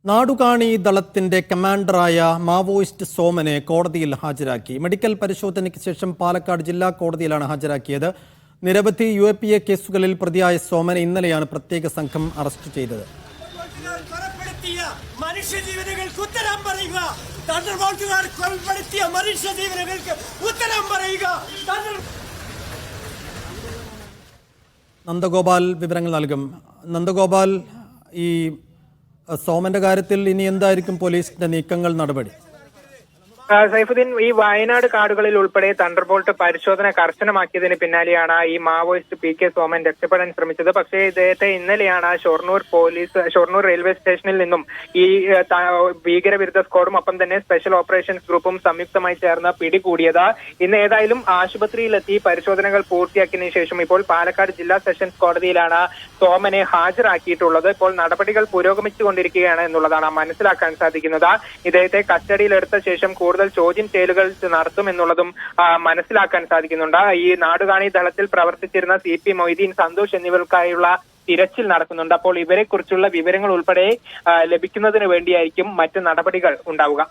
Nadukani ദളത്തിന്റെ കമാൻഡറായ Maoist സോമനെ കോടതിയിൽ ഹാജരാക്കി. Medical പരിശോധനയ്ക്ക് ശേഷം പാലക്കാട് ജില്ലാ കോടതിയിലാണ് ഹാജരാക്കിയത്. നിരവധി UAPA കേസുകളിൽ പ്രതിയായ സോമനെ ഇന്നലെയാണ് പ്രത്യേക സംഘം അറസ്റ്റ് ചെയ്തത്. നന്ദഗോപാൽ വിവരങ്ങൾ നൽകും. നന്ദഗോപാൽ, ഈ സോമന്റെ കാര്യത്തിൽ ഇനി എന്തായിരിക്കും പോലീസിന്റെ നീക്കങ്ങൾ, നടപടി? സൈഫുദ്ദീൻ, ഈ വയനാട് കാടുകളിൽ ഉൾപ്പെടെ തണ്ടർബോൾട്ട് പരിശോധന കർശനമാക്കിയതിന് പിന്നാലെയാണ് ഈ മാവോയിസ്റ്റ് PK സോമൻ രക്ഷപ്പെടാൻ ശ്രമിച്ചത്. പക്ഷേ ഇദ്ദേഹത്തെ ഇന്നലെയാണ് ഷൊർണൂർ റെയിൽവേ സ്റ്റേഷനിൽ നിന്നും ഈ ഭീകരവിരുദ്ധ സ്ക്വാഡും ഒപ്പം തന്നെ സ്പെഷ്യൽ ഓപ്പറേഷൻസ് ഗ്രൂപ്പും സംയുക്തമായി ചേർന്ന് പിടികൂടിയത്. ഇന്ന് ഏതായാലും ആശുപത്രിയിലെത്തി പരിശോധനകൾ പൂർത്തിയാക്കിയതിനു ശേഷം ഇപ്പോൾ പാലക്കാട് ജില്ലാ സെഷൻസ് കോടതിയിലാണ് സോമനെ ഹാജരാക്കിയിട്ടുള്ളത്. ഇപ്പോൾ നടപടികൾ പുരോഗമിച്ചുകൊണ്ടിരിക്കുകയാണ് എന്നുള്ളതാണ് മനസ്സിലാക്കാൻ സാധിക്കുന്നത്. ഇദ്ദേഹത്തെ കസ്റ്റഡിയിലെടുത്ത ശേഷം കൂടുതൽ ചോദ്യം ചെയ്യലുകൾ നടത്തുമെന്നുള്ളതും മനസ്സിലാക്കാൻ സാധിക്കുന്നുണ്ട്. ഈ നാടുകാണി ദളത്തിൽ പ്രവർത്തിച്ചിരുന്ന CP മൊയ്തീൻ, സന്തോഷ് എന്നിവർക്കായുള്ള തിരച്ചിൽ നടക്കുന്നുണ്ട്. അപ്പോൾ ഇവരെ കുറിച്ചുള്ള വിവരങ്ങൾ ഉൾപ്പെടെ ലഭിക്കുന്നതിന് വേണ്ടിയായിരിക്കും മറ്റ് നടപടികൾ ഉണ്ടാവുക.